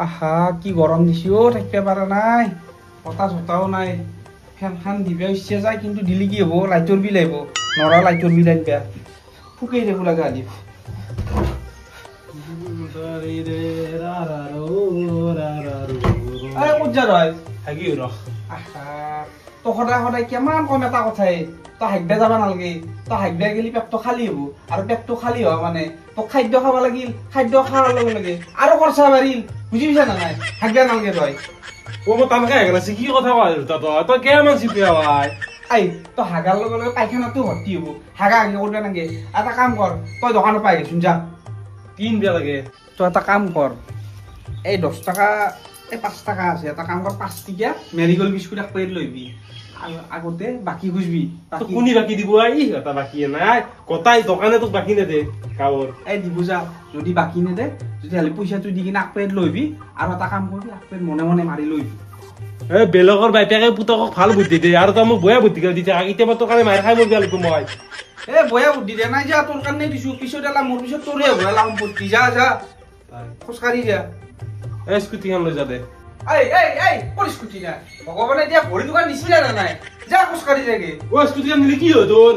আহা কি গরম দিছি ও থাকতে পারা নাই কথা ছটাও নাই ফ্যান খান দিবে ইচ্ছে যায় কিন্তু দিলি কি হবো লাইটর বিল আইব নরা লাইটর বিল আনবে ফুকেই দেখো লাগা আলি আরে কোজা রয় হাগি র আহা তো সদায় সদায় কেমান কম এটা কথাই তো হাগদা যাবা নালগে তো হাগদা গেলি পেটটো খালি হব আৰু পেটটো খালি হোৱা মানে তো খাদ্য খাব লাগিল খাদ্য খাওয়াৰ লগে লগে আৰু খরচা বাড়িল বুঝি পিছা না নাই হাগদা নালগে রয় ও মো তাম খাই গেছে কি কথা কয় তো কে মানছি পিয়া ভাই আই তো হাগার লগে লগে পায়খানাটো ভর্তি হব হাগা আগে করবে নাকি এটা কাম কর তই দোকানে পাই গেছুন যা তিন বিয়া লাগে তো এটা কাম কর এই 10 টাকা এই 5 টাকা আছে এটা কাম কর 5 টিকা মেরিগোল বিস্কুট এক প্লেট লইবি আগতে বাকি খুঁজবি তো কোনি বাকি দিব আই এটা বাকি নাই কতাই দোকানে তো বাকি নে দে কাবর এই দিব যা যদি বাকি নে দে যদি হলে পয়সাটো দি কিনা এক প্লেট লইবি আর এটা কাম করবি এক প্লেট মনে মনে মারি লইবি এ বেলগৰ বাইপাকে পুতকক ভাল বুদ্ধি দে আৰু তো মোক বয়া বুদ্ধি কৰি দিছে আগতে মই তো কাৰণে মাৰ খাই মই গেল মই এ বয়া বুদ্ধি দে নাই যা তোর কারণে দিছু পিছত এলা মোর পিছত তোরে হলা সম্পত্তি যা যা খোসকারি যা এ স্কুটি খান লৈ যা দে এই পুলিশ স্কুটি না ভগবানে দিয়া ভরি দোকান নিছিলা না নাই যা খোসকারি যাগে ও স্কুটি খান নিলি কি হয় তোর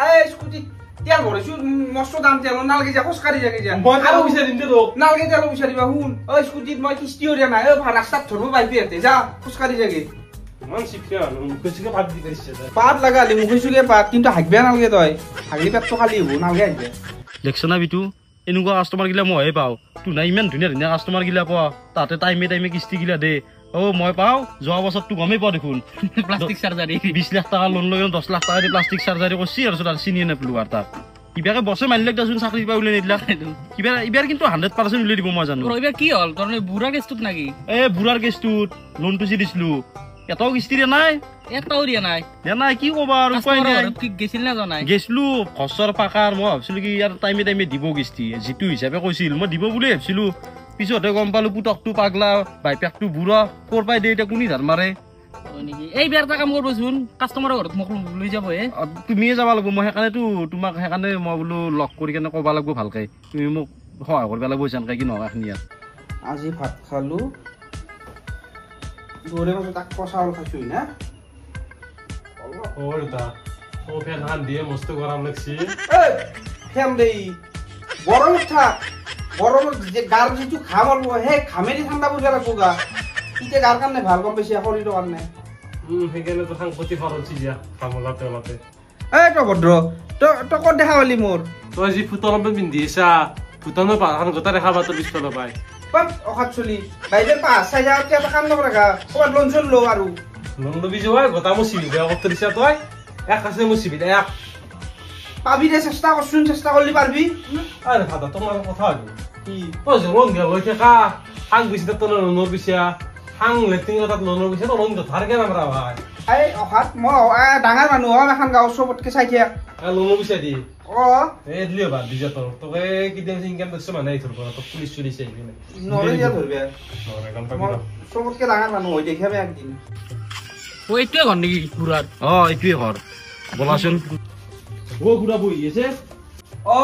এই স্কুটি তেল ভরেছু মস্ত দাম তেল নালগে যা খোসকারি যাগে যা মই আৰু বিচাৰিম দে তোক নালগে তেল বিচাৰিবা হুন ও স্কুটিত মই কিস্তিও দিয়া নাই ও রাস্তাত ধরবো বাইপি আতে যা খোসকারি যাগে মান শিখিয়া মুখে পাত দি কৰিছে পাত লাগালি মুখে সুগে পাত কিন্তু হাগবে নালগে তই হাগলি পেটটো খালি হবো নালগে হাগবে দেখছনা বিটু এনেকুৱা কাস্টমাৰ গিলা মইহে পাওঁ তোৰ নাই ইমান ধুনীয়া ধুনীয়া কাস্টমাৰ গিলা পোৱা তাতে টাইমে টাইমে কিস্তি গিলা দে অ মই পাওঁ যোৱা বছৰ তো গমেই পোৱা দেখোন প্লাষ্টিক চাৰ্জাৰী 20 লাখ টকা লোন লৈ 10 লাখ টকা দি প্লাষ্টিক চাৰ্জাৰী কৰিছি আৰু তাৰ চিনিয়ে নাপালো আৰু তাক কিবাকে বছে মানিলে দেচোন চাকৰি পাই উলাই নিদিলা কিবা ইবাৰ কিন্তু 100% উলাই দিব মই জানো এবাৰ কি হ'ল তোৰ বুঢ়া কেছটোত নাকি এ বুঢ়াৰ কেছটোত লোনটো যি দিছিলো এটাও কিস্তি দিয়া নাই এটাও দিয়া নাই কি ক'বা আৰু উপায় নাই কি গেছিল না জনাই গেছলো খচৰ পাকাৰ মই ভাবছিলো কি ইয়াৰ টাইমে টাইমে দিব কিস্তি যিটো হিচাপে কৈছিল মই দিব বুলি ভাবছিলো পিছতে গম পালো পুতকটো পাগলা বাইপেকটো বুঢ়া ক'ৰ পাই দে এতিয়া কোনি ধাৰ মাৰে এই বিয়াৰ এটা কাম কৰিবচোন কাষ্টমাৰৰ ঘৰত মোক লৈ যাব তুমিয়ে যাব লাগিব মই সেইকাৰণে মই বোলো লগ কৰি কেনে ক'ব লাগিব ভালকে তুমি মোক সহায় কৰিব লাগিব যেনকে কি নহয় এখিনি ইয়াত আজি ভাত খালো দৌৰে পাছত তাক চাউল খাইছো না ও তা ও ফেন হান দিয়ে মস্ত গরম লাগছে এই ফেন দেই গরম থাক গরম যে গার যিটো ঘাম অলব হে ঘামেদি ঠাণ্ডা বুঝা লাগবো গা ইতে গার কাৰণে ভাল গম বেছি শৰীৰৰ কাৰণে সেইকাৰণে তো সাংপতি ফৰলছি দিয়া কামলাতে অলতে এই তো ভদ্ৰ তো ক'ত দেখা পালি মোৰ তই যি ফুটনত পিন্ধি আছা ফুটনৰ পাহান গোটা দেখা পাতো পিছফালৰ পাই পাপ অখাত চলি বাইদের পাঁচ চাই যাওয়াতে একটা কাম নকরা গা তোমার লোন চল লো আরু লোন লবি যাওয়া গোটা মো সিবি দেয়া কত দিছা তই এক আছে মো সিবি দেয়া পাবি রে চেষ্টা করছুন চেষ্টা করলি পারবি আরে ফাদা তোমার কথা হইল কি তো যে লোন গেল লই থাকা হাং বিছিতে তো লোন বিছিয়া হাং লেটিং কথা লোন বিছিয়া তো লোন তো ধার কেন আমরা ভাই এই অখাত মই ডাঙৰ মানুহ এখন গাঁও চবতকে চাই থাক লোন বিছিয়া দি অ এই দিলে বাদ দিছা তোর তোকে কি দিন ইনকাম দেখছ মানে এই তোর তো পুলিশ চুরি চাই দিলে নরে দিয়া ধরবে নরে কাম পাবি চবতকে ডাঙৰ মানুহ হৈ দেখাবে একদিন ও এইটোৱে ঘৰ নেকি বুঢ়াৰ এইটোৱে ঘৰ বলাচোন ও গুড়া বই আছে অ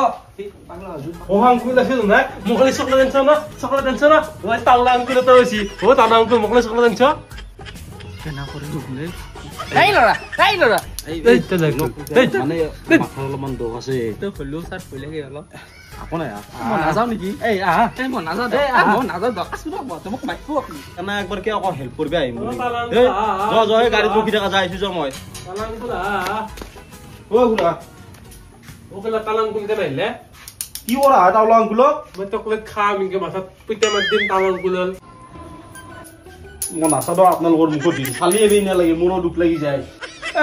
পাগলা হজু ও আঙ্কুল আছে না মোকলে চকলেট আনছ না ও তাওলা আঙ্কুল তো হইছি ও তাওলা আঙ্কুল মোকলে চকলেট আনছ কেনা কৰি গলে এই লৰা এই তো দেখ এই মানে মাথাৰ অলপমান দুখ আছে তো হলো স্যার কইলে কি হলো আকৌ নাই মই নাযাওঁ নেকি এই আহা মই নাযাওঁ মই নাযাওঁ আছো মোক মাতিব আপুনি এনে একবাৰ কি আকৌ হেল্প কৰিব আহিম ও তাওলা এই জয় গাড়ীত ৰখি থকা যাইছো যে মই তাওলা আঙ্কুল ও গুড়া ও কলা তাওলা আঙ্কুল কেন আইলে কি কৰা তাওলা আঙ্কুলক মই চকলেট খাম ইনকে মাথাত পিটা মাৰ দিন তাওলা আঙ্কুল মই নাচাব আপোনালোকৰ মুখত দিম চালি এৰি নালাগে মোৰো দুখ লাগি যায়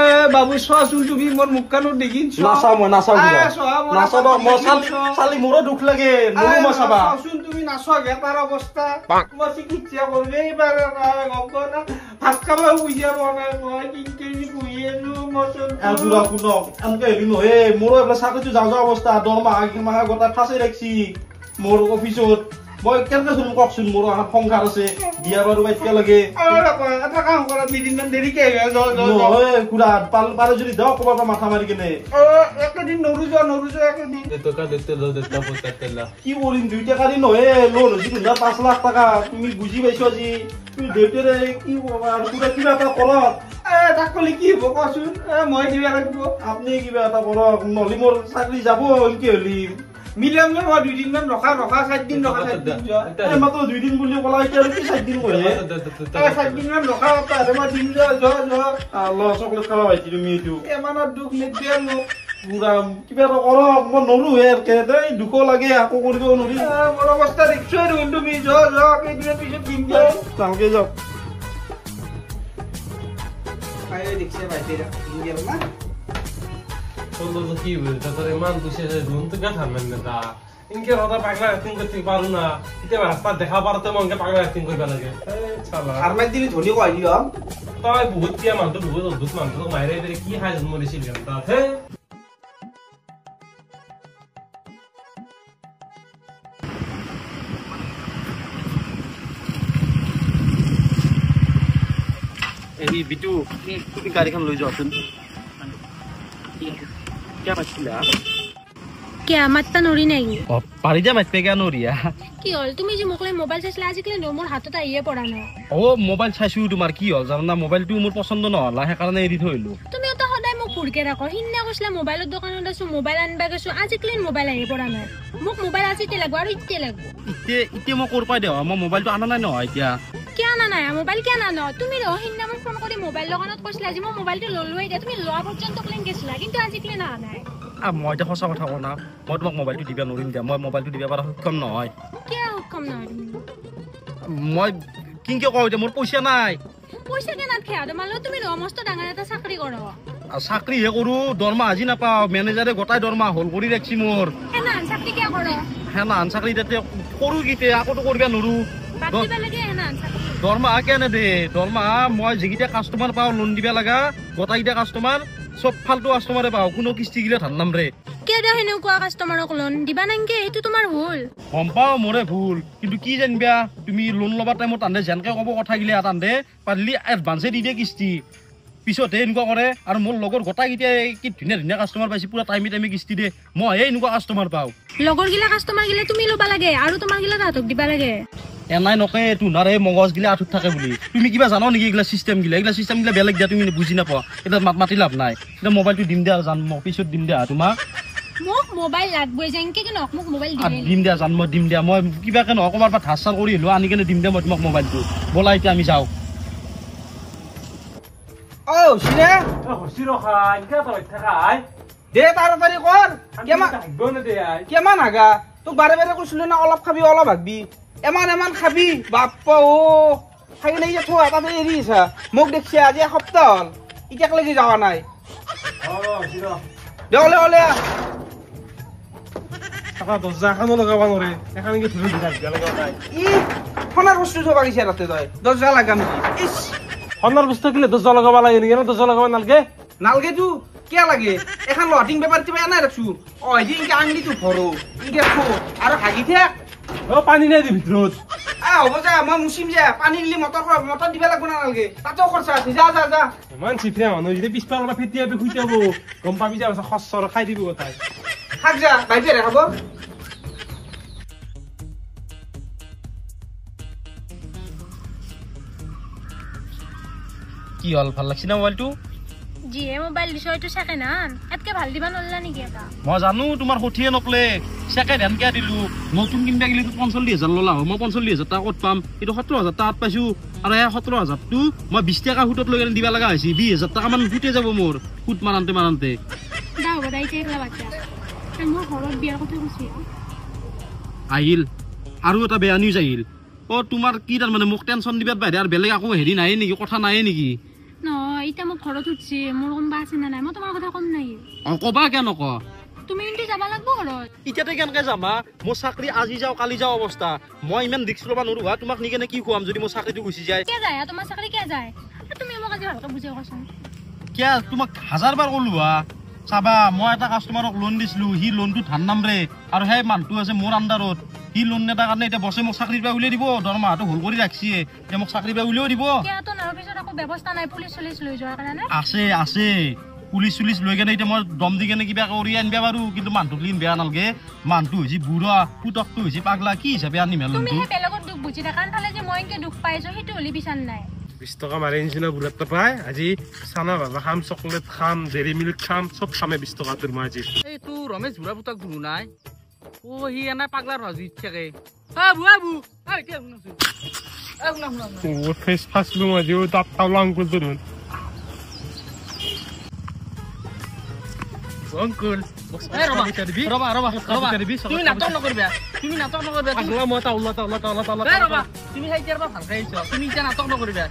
এ বাবু চোৱাচোন তুমি মোৰ মুখখানত দেখিন নাচাও মই নাচাব মই চালি মোৰো দুখ লাগে মোৰো মই চাবা চোৱাচোন তুমি নাচোৱা গেটাৰ অৱস্থা মই চিকিৎসা কৰিবি এইবাৰ গম পোৱা না ভাত খাব বুজিয়া পোৱা নাই মই কিনকে বুহি আছো মচোন শুনক এনেকে হেৰি নহয় মোৰো এইবিলাক চাকৰিটো যাওঁ অৱস্থা 10 মাহ গোটা ফাঁচি ৰাখছি মোৰ অফিচত মই কেনেকে চলিম কওকচোন মোৰ এখন সংসাৰ আছে বিয়া বাৰু এতিয়া লাগে এটা কাম কৰা 2 দিনমান দেৰিকে আহিবা নহয় খুৰা পাৰে যদি যাওক ক'ৰবাৰ পৰা মাথা মাৰি কেনে একদিন নৰু যোৱা একদিন টকা দিতে ল দেতা পইচা তেলা কি কৰিম 2 টাকা দি নহয় লোন হৈছে 5 লাখ টকা তুমি বুজি পাইছো আজি তুমি দেউতাৰে কি ক'বা আৰু খুৰা কিবা এটা কৰক তাক ক'লে কি হ'ব কচোন মই দিবা লাগিব আপুনি কিবা এটা কৰক নহ'লে মোৰ চাকৰি যাব এনকে হ'লি মিলাম মই 2 দিনমান ৰখা 4 দিন ৰখা 4 দিন যোৱা মাত্ৰ 2 দিন বুলি ক'লা এতিয়া আৰু কি 4 দিন কৰে 4 দিনমান ৰখা তাতে মই দিন যোৱা আল্লাহ চকলেট খাব পাইছি তুমি এইটো এমানৰ দুখ নিদিয়া মোক পুৰা কিবা এটা কৰক মই নৰো এৰকে দেই দুখ লাগে আকৌ কৰিব নোৱাৰি মোৰ অৱস্থা দেখিছোৱে দেখোন তুমি যোৱা কেইদিনৰ পিছত দিম দিয়া ভালকে যাওক দেখিছে বাইদেউ দিম দিয়া না তোর কি বলতে তোর ইমান বুঝে রুম তো কথা মানে না ইনকে রদা পাগলা অ্যাক্টিং করতে পারু না ইতে রাস্তা দেখা পারতে মনকে পাগলা অ্যাক্টিং কইবা লাগে এ শালা হারমাই দিলি ধনি কই দিও তাই বহুত টিয়া মান তো বহুত অদ্ভুত মান তো মাইরে এবারে কি হাজ মরিছিল গানটা হে এই বিটু তুমি গাড়ীখন লৈ যোৱাচোন क्या मछला क्या मात्ता नोरी नहीं पारी जा मत पे क्या नोरिया কি হল তুমি যে মোকলে মোবাইল চাইছিলা আজিকালি মোৰ হাতত আহিয়ে পৰা নাই ও মোবাইল চাইছো তোমাৰ কি হল জানা মোবাইলটো মোৰ পছন্দ নহল হে কাৰণে এৰি থৈলো তুমি তো সদায় মোক ফুৰকে ৰাখো হিন্না কৈছিলা মোবাইলৰ দোকানত আছো মোবাইল আনবা গৈছো আজিকালি মোবাইল আহি পৰা নাই মোক মোবাইল আজিতে লাগব আৰু ইতে লাগব ইতে মই কৰ পাই দেও মই মোবাইলটো আনা নাই নহয় এতিয়া কিয় আনা নাই মোবাইল কিয় আনা তুমি হিন্না মোক ফোন কৰি মোবাইল দোকানত কৈছিলা যে মই মোবাইলটো ললোই দে তুমি লোৱা পৰ্যন্ত প্লেন গৈছিলা কিন্তু আজিকালি না নাই মই এটা সঁচা কথা কওঁ না মই তোমাক মোবাইলটো দিবা নোৱাৰিম দিয়া মই মোবাইলটো দিবা পৰা সক্ষম নহয় কিয় সক্ষম নহয় মই কিংকে কওঁ এতিয়া মোৰ পইচা নাই পইচা কেনাত খেয়া তোমালোক তুমি মস্ত ডাঙৰ এটা চাকৰি কৰ চাকৰিহে কৰো দৰমহা আজি নাপাওঁ মেনেজাৰে গোটাই দৰমহা হল কৰি ৰাখছি মোৰ হেনা চাকৰি কিয় কৰ হেনা চাকৰি তাতে কৰো কিতে আকৌতো কৰিবা নোৱাৰো বাতিবা লাগে হেনা চাকৰি দৰমহা কেনে দে দৰমহা মই যিকেইটা কাষ্টমাৰ পাওঁ লোন দিবা লগা গোটাইকেইটা কাষ্টমাৰ সব ফালতু কাষ্টমাৰে পাওঁ কোনো কিস্তি গিলা ধান নাম ৰে কিয় দে সেনেকুৱা কাষ্টমাৰক লোন দিবা নাংকে সেইটো তোমাৰ ভুল গম পাওঁ মোৰে ভুল কিন্তু কি জানিবা তুমি লোন ল'বা টাইমত তান্দে যেনকে ক'ব কথা গিলা তান্দে পাৰিলি এডভান্সে দি দিয়ে কিস্তি পিছতহে এনেকুৱা কৰে আৰু মোৰ লগৰ গোটাইকেইটা কি ধুনীয়া ধুনীয়া কাষ্টমাৰ পাইছে পুৰা টাইমে কিস্তি দিয়ে মইহে এনেকুৱা কাষ্টমাৰ পাওঁ লগৰ গিলা কাষ্টমাৰ গিলা তুমি ল'বা লাগে আৰু তোমাৰ গিলা তাহাঁতক দিবা লাগে এনাই নকয় তোনাৰ এই মগজ গিলা আঁঠুত থাকে বুলি তুমি কিবা জানো নেকি এইগিলা চিষ্টেম গিলা বেলেগ দিয়া তুমি বুজি নাপোৱা এতিয়া মাতি লাভ নাই এতিয়া মোবাইলটো দিম দিয়া জান মই পিছত দিম দিয়া তোমাক মোক মোবাইল লাগবই যেনকে কেন মোক মোবাইল দিম দিয়া জান মই দিম দিয়া মই কিবাকে নহয় ক'ৰবাৰ পৰা ধাৰ চাৰ কৰি আহিলো আনি কেনে দিম দিয়া মই তোমাক মোবাইলটো ব'লা এতিয়া আমি যাওঁ চিনে হসি রখা ইনকা তো থাকাই দে তাড়াতাড়ি কর কেমান আগা তোক বাৰে বাৰে কৈছিলো না অলপ খাবি অলপ ভাগবি এমান খাবি বাপ্পা ও খাই নাই যে থোৱা তাতে এৰি আছা মোক দেখছি আজি এসপ্তাহ হল এতিয়ালৈকে যোৱা নাই দে ওলে টাকা 10,000 খানো লগাবা নৰে এখানে কি ধুই দিলা লাগা নাই ই সোণাৰ বস্তু থবা গৈছে তাতে তই 10,000 লাগা নেকি ইস সোণাৰ বস্তু কিলে 10,000 লগাবা লাগে নেকি 10,000 লগাবা নালগে নালগে তু কিয় লাগে এখন লটিং পেপাৰ তিবা এনাই ৰাখছো এদিন ইনকে আঙুলিটো ভৰো ইনকে থো আৰু হাগি থাক ও পানী নাই দি ভিতৰত হ'ব যা মই মুচিম যা পানী গিলি মটৰ দিবা লাগব না নালগে তাতেও খৰচা আছে যা ইমান চিফিয়া মানুহ যদি পিছফালৰ পৰা ফেটিয়া বি খুইতে হ'ব গম পাবি যা খচ্চৰ খাই দিব তাই থাক যা বাইতে খাব কি হল ভাল লাগছি না মোবাইলটো যিহে মোবাইল বিষয়টো চাকে না এতকে ভাল দিবা নল্লা নেকি এটা মই জানো তোমাৰ সঠিয়ে নকলে চেকেণ্ড হেণ্ড কে দিলো নতুন কিনবা গেলি 45,000 ললা মই 45,000 টাকা ক'ত পাম এইটো 17,000 টাকাত পাইছো আৰু এই 17,000টো মই 20 টাকা সুতত লৈ দিবা লগা হৈছে 20,000 টাকা মান ফুটে যাব মোৰ ফুট মাৰান্তে দাও বদাইতে একলা বাচ্চা মোৰ ঘৰত বিয়াৰ কথা কৈছি আহিল আৰু এটা বেয়া নিউজ আহিল তোমাৰ কি তাৰ মানে মোক টেনচন দিবাত বাহিৰে আৰু বেলেগ আকৌ হেৰি নাই নেকি কথা নাই নেকি নহয় এতিয়া মোক ঘৰত উঠছি মোৰ কোনবা আছে না নাই মই তোমাৰ কথা কম নাই কবা কিয় নক তুমি কিন্তু যাবা লাগব ঘৰত এতিয়াতে কেনেকে যামা মোৰ চাকৰি আজি যাওঁ কালি যাওঁ অৱস্থা মই ইমান ৰিস্ক ল'বা নোৱাৰো হা তোমাক নিকেনে কি খুৱাম যদি মোৰ চাকৰিটো গুচি যায় কিয় যায় তোমাৰ চাকৰি কিয় যায় তুমি মোক আজি ভালকে বুজাই কোৱাচোন কিয় তোমাক 1000 বাৰ ক'লো হা চাবা মই এটা কাষ্টমাৰক লোন দিছিলো সি লোনটো ধান নামৰে আৰু সেই মানুহটো আছে মোৰ আণ্ডাৰত সি লোন নেতাৰ কাৰণে এতিয়া বছে মোক চাকৰিৰ পৰা উলিয়াই দিব দৰমহাটো হল কৰি ৰাখিছে এতিয়া মোক চাকৰিৰ পৰা উলিয়াই দিব কিয়াতো না অফিসত আকৌ ব্যৱস্থা নাই পুলিশ চলিশ লৈ যোৱাৰ কাৰণে আছে পুলিচ চুলিচ লৈ কেনে এতিয়া মই দম দি কেনে কিবা কৰি আনিবা পাৰো কিন্তু মানুহটো লিন বেয়া নালগে মানুহটো হৈছে বুঢ়া পুতকটো হৈছে পাগলা কি হিচাপে আনিম তুমি হে বেলেগত দুখ বুজি থাকা ফালে যে মই এনকে দুখ পাইছো সেইটো হলি বিচান নাই 20 টকা মাৰি নিচিনা বুঢ়াত পাই আজি চানা ভাজা খাম চকলেট খাম ডেৰি মিল্ক খাম চব খামে 20 টকা তোৰ মই আজি এই তো ৰমেশ বুঢ়া পুতক ধু নাই ও হি এনে পাগলাৰ ভাজি থাকে বুঢ়া এতিয়া শুনাছো ও ফেস ফাসলো আজি ও তাপ তাওলাং কুল ধরুন অংকুল ৰবা তুমি নাটক নকৰিবা পাগলা মই তাওলা ৰবা তুমি হাইতিয়াৰ পৰা ভাল খাইছ তুমি এতিয়া নাটক নকৰিবা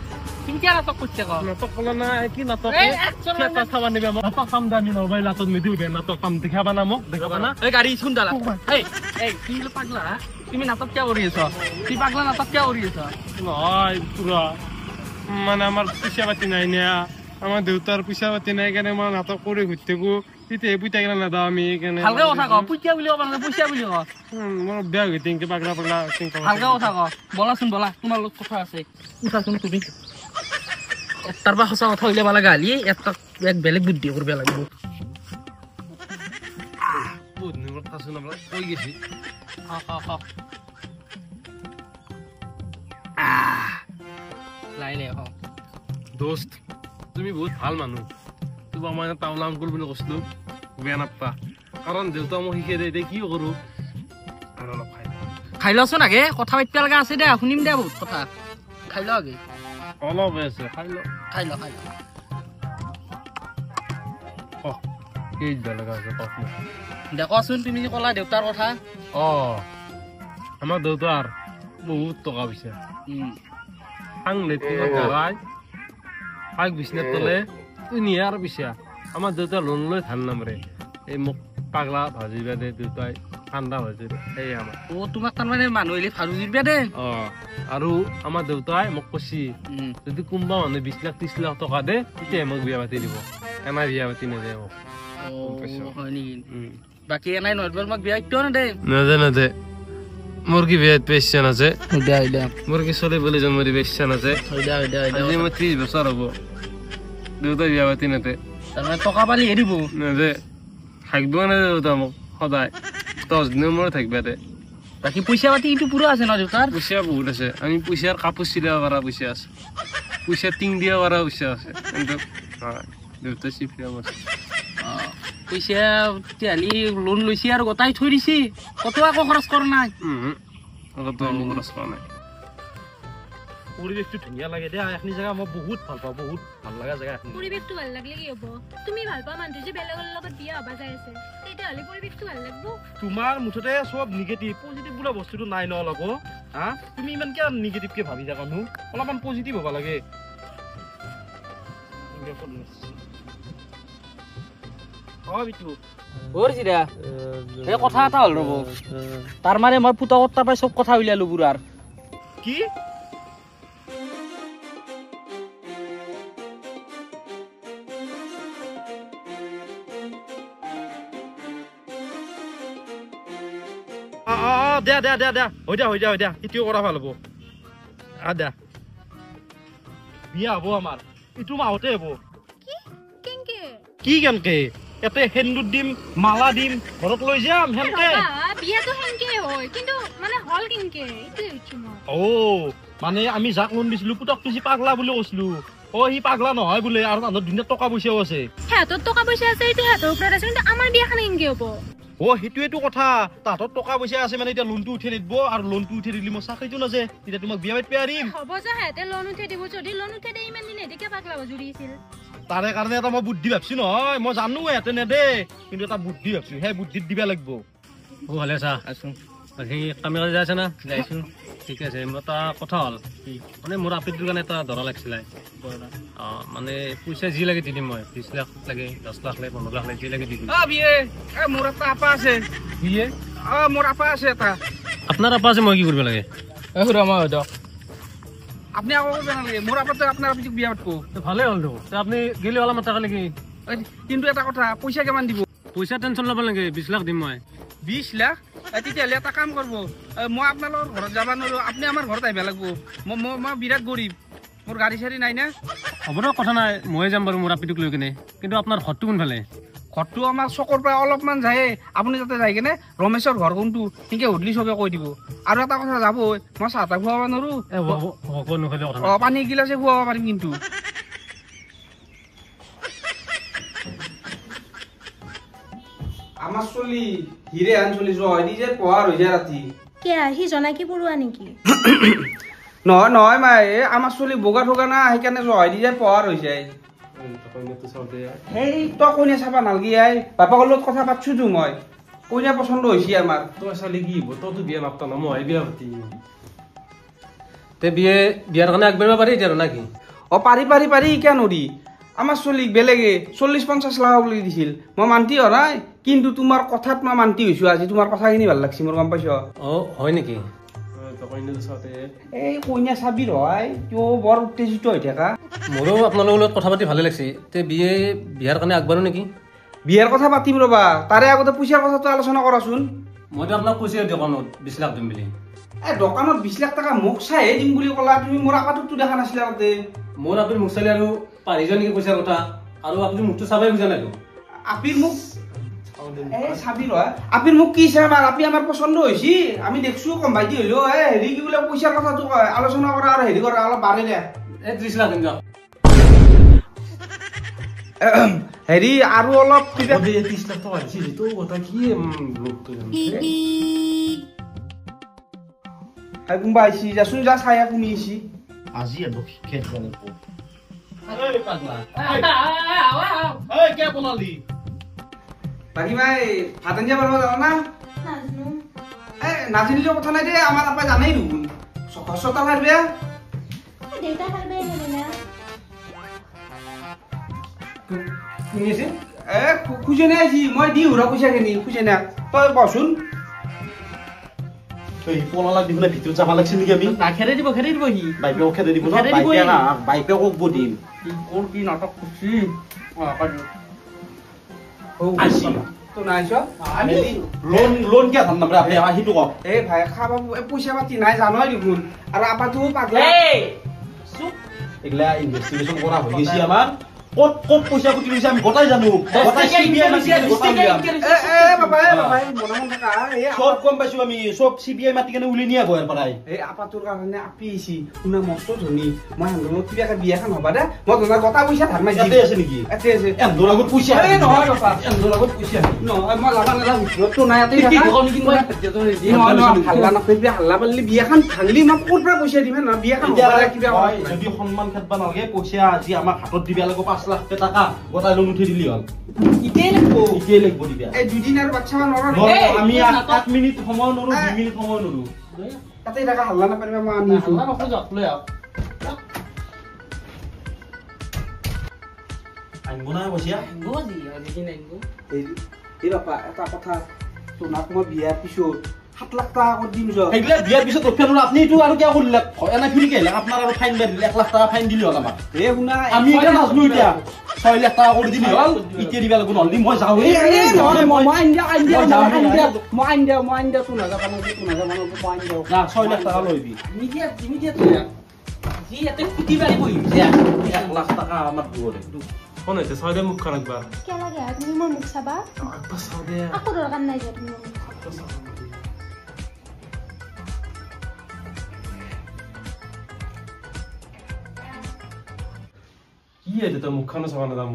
তুমি কিয় নাটক কৰিছা ক নাটক কলা না কি নাটক এই একচন এটা চাবা নিবা মই নাটক কাম দামি নবাই লাটত নিদিও দে নাটক কাম দেখাবা না মোক দেখাবা না এই গাড়ী শুন দালা এই তুমি পাগলা তুমি নাটক কিয় কৰি আছ তুমি পাগলা নাটক কিয় কৰি আছ নহয় পুরা মানে আমার পয়সা পাতি নাই না আমার দেউতার পয়সা পাতি নাই কেন মই নাটক করে ঘুরতে গো তিতে বুইতা গেল না দাও আমি কেন ভালকে কথা ক পুইচা বুলি কবা না পইচা বুলি ক মোৰ বেয়া হৈ তিনকে পাগলা চিন্তা ভালকে কথা ক বলাচোন বলা তোমাৰ লগত কথা আছে উঠাচোন তুমি তাৰ পৰা সঁচা কথা উলিয়াব লগা হলি এক বেলেগ বুদ্ধি কৰিব লাগিব বহুত নিমত খাচোন আমরা কই গেছি লাইলে দোস্ত তুমি বহুত ভাল মানুহ তোমাক মই টাউলা আংকুল বুলি কৈছিলো বেয়া নাপা কাৰণ দেউতা মোক শিকাই দে কি কৰো আৰু অলপ খাই লচোন আগে কথা পাতিব লগা আছে দে শুনিম দে বহুত কথা খাই ল আগে অলপ আছে খাই ল কি বেলেগ আছে কচোন দেখোন তুমি যে কলা দেউতাৰ কথা আমাৰ দেউতাৰ বহুত টকা পইচা আংলে গাড়াই পাইক বিছনাত তলে নিয়ে আর পিছা আমার দেউতা লোন লৈ ধান নামরে এই মোক পাগলা ভাজিবা দে দেউতাই ঠান্ডা ভাজি এই আমার তোমাক তাৰমানে মানুহ এলি ভাজু দিবা দে আৰু আমাৰ দেউতাই মোক কৈছি যদি কোনোবা মানুহ 20 লাখ 30 লাখ টকা দে তেতিয়া মোক বিয়া পাতি দিব এনাই বিয়া পাতি নেদে মোক হয় নেকি বাকি এনাই নয়বার মোক বিয়া কিয় নেদে নেদে মোর কি বিয়াত পেশন আছে দে মোর কি চলে বলে জন্ম দি পেশন আছে আজি মই 30 বছৰ হব দেউতা বিয়া পাতি নেদে তাৰমানে টকা পালি এৰিব নেদে থাকিব না দেউতা মোক সদায় 10 দিনৰ মূৰত থাকিবা দে বাকি পইচা পাতি ইটো পুৰো আছে না দেউতাৰ পইচা বহুত আছে আমি পইচাৰ কাপোৰ চিলাব পাৰা পইচা আছে পইচা টিং দিয়া পাৰা পইচা আছে কিন্তু দেউতা চিফিয়া আছে পইচা তেলি লোন লৈছি আৰু গতাই থৈ দিছি কত আকৌ খৰচ কৰা নাই কত খৰচ কৰা নাই পৰিবেশটো ধুনীয়া লাগে দে এখনি জায়গা মই বহুত ভাল পাওঁ বহুত ভাল লাগা জায়গা এখনি পৰিবেশটো ভাল লাগলে কি হ'ব তুমি ভাল পাও মানুহ যে বেলেগৰ লগত বিয়া হবা যাই আছে তেতি হলি পৰিবেশটো ভাল লাগব তোমাৰ মুঠতে সব নিগেটিভ পজিটিভ বুলা বস্তুটো নাই ন লগ হা তুমি ইমান কি নিগেটিভ কে ভাবি থাকা নো অলপমান পজিটিভ হ'ব লাগে বিটু ওৰছিৰা এই কথা এটা হল ৰব তাৰ মানে মই পুতকত তাৰ পৰা সব কথা উলিয়ালো বুঢ়াৰ কি দে হৈ যা এতিয়াও কৰা ভাল হ'ব দে বিয়া হ'ব আমাৰ ইটো মাহতে হ'ব কি কেনকে এতে সেন্দুৰ দিম মালা দিম ঘৰত লৈ যাম হেনকে বিয়াটো হেনকে হয় কিন্তু মানে হল কেনকে ইটো ইচ্ছু মানে আমি যাক লোন দিছিলো পুতকটো যি পাগলা বুলি কৈছিলো সি পাগলা নহয় বোলে আৰু মানুহৰ দুনিয়াত টকা পইচাও আছে সিহঁতৰ টকা পইচা আছে এইটো সিহঁতৰ ওপৰত আছে কিন্তু আমাৰ বিয়াখন কেনকে হ'ব সেইটোৱেটো কথা তাহাঁতৰ টকা পইচা আছে মানে এতিয়া লোনটো উঠাই দিব আৰু লোনটো উঠাই দিলে মই চাকৰিটো নাযায় তেতিয়া তোমাক বিয়া পাতিব পাৰিম হ'ব যে সিহঁতে লোন উঠাই দিব যদি লোন উঠাই দিয়ে ইমান দিন এদিকে পাগলা জুৰি আছিল তাৰে কাৰণে এটা মই বুদ্ধি ভাবছি নহয় মই জানো ইয়াতে নেদে কিন্তু এটা বুদ্ধি ভাবছো সেই বুদ্ধিত দিবা লাগিব ভালে আছা বাকী কামে কাজে যাই আছে না যাইছো ঠিক আছে মোৰ এটা কথা হ'ল মানে মোৰ আপীটোৰ কাৰণে এটা ধৰা লাগিছিলে মানে পইচা যি লাগে দি দিম মই 20 লাখ লাগে 10 লাখ লাগে 15 লাখ লাগে যি লাগে দি দিম মোৰ এটা আপা আছে বিয়ে মোৰ আপা আছে এটা আপোনাৰ আপা আছে মই কি কৰিব লাগে আপনি আকৌ কৰিব নালাগে মোৰ আপাতো আপোনাৰ আপনি বিয়া পাতব ভালে হ'ল তো আপনি গেলি অলপ মাতা নেকি কিন্তু এটা কথা পইচা কিমান দিব পইচা টেনশ্যন ল'ব লাগে 20 লাখ দিম মই 20 লাখ তেতিয়াহ'লে এটা কাম কৰিব মই আপোনালোকৰ ঘৰত যাব নোৱাৰো আপুনি আমাৰ ঘৰত আহিব লাগিব মই বিৰাট গৰীব মোৰ গাড়ী চাড়ী নাই না হ'ব দিয়ক কথা নাই ময়ে যাম বাৰু মোৰ আপিটোক লৈ কিনে কিন্তু আপোনাৰ ঘৰটো কোনফালে ঘৰটো আমাৰ চকৰ পৰা অলপমান যায় আপুনি তাতে যাই কিনে ৰমেশৰ ঘৰ কোনটো সেনেকে সুধিলি চবে কৈ দিব আৰু এটা কথা যাব মই চাহ তাহ খুৱাব নোৱাৰো হ'ব নহ'লে কথা পানী গিলাচে খুৱাব পাৰিম কিন্তু আমাৰ চলি হিৰে আন চলি জয় দি যে পঢ়াৰ হৈ যায় ৰাতি কিয় সি জনাকি পৰুৱা নেকি নহয় মাই আমাৰ চলি বগা ঠগা না সেইকাৰণে জয় দি যে পঢ়াৰ হৈ যায় সেই তই কইনা চাবা নালগি আই বাপাকৰ লগত কথা পাতছো তো মই কইনা পচন্দ হৈছে আমাৰ তই চালি কি হ'ব তইতো বিয়া নাপতা ন মই বিয়া পাতি তে বিয়াৰ কাৰণে আগবাঢ়িব পাৰি এতিয়া না কি পাৰি কিয় নৰি আমাৰ চলিক বেলেগে 40-50 লাখ বুলি দিছিল মই মান্তি হোৱা নাই কিন্তু তোমাৰ কথাত মই মান্তি হৈছো আজি তোমাৰ কথাখিনি ভাল লাগছে মোৰ গম পাইছ হয় নেকি এই কইনা চাবি ৰহাই কিয় বৰ উত্তেজিত হৈ থাকা মোৰো আপোনালোকৰ লগত কথা পাতি ভালে লাগছে তে বিয়াৰ কাৰণে আগবাঢ়ো নেকি বিয়াৰ কথা পাতিম ৰবা তাৰে আগতে পইচাৰ কথাটো আলোচনা কৰাচোন মইতো আপোনাক কৈছো দোকানত 20 লাখ দিম বুলি দোকানত 20 লাখ টকা মোক চাইহে দিম বুলি ক'লা তুমি মোৰ আপাটোকতো দেখা নাছিলা তাতে মোৰ আপুনি মোক চালি আৰু পাৰিছ নেকি পইচাৰ কথা আৰু আপুনি মোকতো চাবাই বুজা নাই আপিৰ মোক চাবি ৰহা আপিৰ মোক কি চাম আৰু আপি আমাৰ পচন্দ হৈছে আমি দেখছো কম ভাইটি হলেও হেৰি কি বোলে পইচাৰ কথাটো কয় আলোচনা কৰা আৰু হেৰি কৰা অলপ বাঢ়ে দে 30 লাখ দিম হেৰি আৰু অলপ 30 লাখ টকা দিছি তো কথা কি লোকটো কোনোবা আহিছি যাচোন যা চায়া শুনি আহিছি আজি এটো খেত গলে পো বাকী ভাই ভাত আঞ্জা বনাব জানা না নাজানিলেও কথা নাই দে আমাৰ আপা জানেই দেখোন চটা পাৰবে দেউতা পাৰবে না শুনিছে খুঁজে নাই আহিছি মই দি হুৰা পইচাখিনি খুঁজে নাই তই বচোন এই পলালাক দিবলে ভিতৰত যাব লাগছিল নেকি আমি খেৰে দিব সি বাইপেও খেদে দিব বাইপেও কক বদিম কোন কি নাটক করছি লোন কে ধান নামরে আপনি আহিটো কক এ ভাই খাবা পয়সা পাতি নাই জানোই দেখুন আর আপাতো পাগলা এগুলা ইনভেস্টিগেশন করা হয়ে গেছি আমার কত পয়সা কুটি লৈছে আমি গোটাই জানো গোটাই সিবিআই মাতি বাবা মনে মনে থাকা সব কম পাইছো আমি সব সিবিআই মাতি কেনে উলি নিয়া গয়ার পারাই এই আপাটোর কারণে আপি আইছি শুনা মস্ত ধনী মই হান্দলত কিবা একটা বিয়াখন হবা দে মই তোমার গোটা পয়সা ধার মাই এতে আছে নেকি আছে এন্দৰ আগত পয়সা এই নহয় বাবা এন্দৰ আগত পয়সা নহয় মই যাবা না ভিতৰত তো নাই আতে হাল্লা নকৰিবি হাল্লা পাৰলি বিয়াখন ভাঙলি মই ক'ৰ পৰা পইচা দিম না বিয়াখন হবা কিবা যদি সন্মান খেদবা নালাগে পয়সা আজি আমাক হাতত দিবা লাগিব 5 লাখ টাকা গোটাই লোন উঠি দিলি হল ইতে লাগবো দিবা এই দুদিন আর বাচ্চা নর আমি 1 মিনিট সময় নৰু 2 মিনিট সময় নৰু তাতে টাকা হাল্লা না পাৰবে মই আনি হাল্লা নকৰো লৈ আও আনবো না পয়সা গোজি আজি নাই গো এই বাপা এটা কথা তোমাক মই বিয়াৰ পিছত 7 লাখ টাকা কৰি দিম যা এইগলা বিয়াৰ পিছত ৰখেন আপনি তো আৰু কিয় কৰিলে এনা ফিৰি গেল আপোনাৰ আৰু ফাইন দিলে 1 লাখ টাকা ফাইন দিলি হল আমাক এ শুনা আমি এটা নাজনো এতিয়া 6 লাখ টাকা কৰি দিলি হল ইতে দিবা লাগব নহলি মই যাও এই নহয় মই আইন দিয়া তো না যাবা না মই আইন দিয়া না 6 লাখ টাকা লইবি ইমিডিয়েট জি এতে কুটি বাৰি বহি 1 লাখ টাকা আমাৰ দুৰে কোন হইছে সাইডে মুখ খান একবাৰ কে লাগে তুমি মোৰ মুখ চাবা একবাৰ সাইডে আকো দৰকাৰ নাই যে তুমি মোৰ মুখ কি আছে তো মুখ খানো চাবা না দাম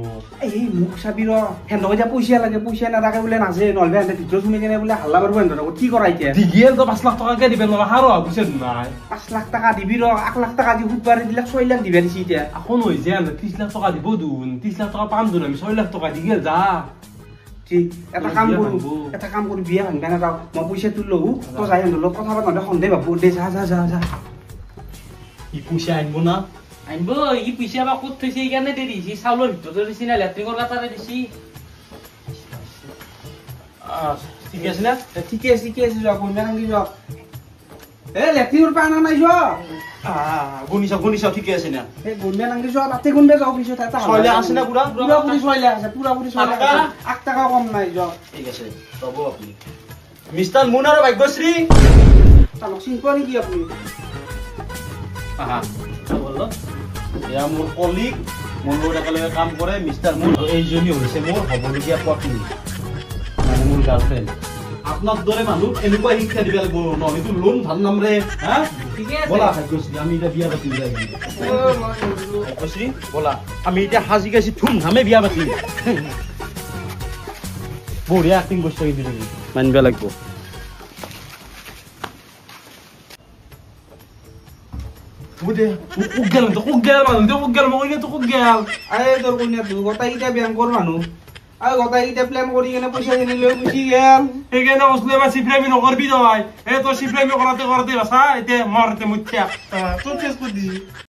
এই মুখ চাবি ৰ হেন্দক এতিয়া পইচা লাগে পইচা নাথাকে বোলে নাজে নহলে হেন্দে ভিতৰত শুনি কেনে বোলে হাল্লা মাৰিব হেন্দক কি কৰা এতিয়া দিগিয়েল তো 5 লাখ টাকা কে দিবেন না হাৰো বুঝছ নাই 5 লাখ টাকা দিবি ৰ 1 লাখ টাকা দি সুদবাৰে দিলে 6 লাখ দিবা দিছি এতিয়া এখন হই যে 30 লাখ টাকা দিব দুন 30 লাখ টাকা পাম দুন আমি 6 লাখ টাকা দিগিয়েল যা ঠিক এটা কাম কৰো বিয়া ভাঙবা না যাও মই পইচা তুল লও তো যাই হেন্দৰ লগত কথা পাতন সন্দেহ ভাবো দে যা ই পয়সা আনবো না আইনব ই পইচা বা ক'ত থৈছে এইকাৰণে দেৰি সি চাউলৰ ভিতৰতে দিছি না লেট্ৰিনৰ কাটাৰে দিছি ঠিক আছে না ঠিকে আছে যোৱা কইনা ভাঙি যোৱা এ লেট্ৰিনৰ পৰা আনা নাই যোৱা গুণিছা ঠিকে আছে না এই গুণবে নাংলি যোৱা তাতে গুণবে যাওঁ অফিচত এটা ছয়লা আছে না পুৰা পুৰা পুৰি ছয়লা আছে পুৰা পুৰি ছয়লা টাকা? আছে 8 টাকা কম নাই যোৱা ঠিক আছে তব আপনি মিস্টাৰ মুন আৰ ভাগ্যশ্ৰী তালক চিন পোৱা নেকি আপুনি আহা বললো এয়া মোৰ কলিগ মোৰ লগত একেলগে কাম কৰে মিস্টাৰ মুন এইজনী হৈছে মোৰ হবলগীয়া পত্নী মানে মোৰ গাৰ্লফ্ৰেন্ড আপনাৰ দৰে মানুষ এনেকুৱা শিক্ষা দিবে লাগব নহলে তো লোন ধান নামরে হ্যাঁ ঠিকে আছে বলা ভাগ্যশ্রী আমি এটা বিয়া পাতিম ভাগ্যশ্রী বলা আমি এটা হাজি গাছি ধুমধামে বিয়া পাতিম বঢ়িয়া অ্যাক্টিং করছো কিন্তু তুমি মানবে লাগবো এই তোৰ কোনে গোটাইকেইটা বেংকৰ মানুহ আৰু গোটাইকেইটা প্লেন কৰি কেনে পইচা খিনি লৈ গুচি গেল সেইকাৰণে কৈছিলো এবাৰ চিফ্লামি নকৰবি তই এই তই চিফ্লামি কৰাতে কৰাতে বাচা এতিয়া মৰতে মুঠা তোৰ ফেচ কৰি দিছি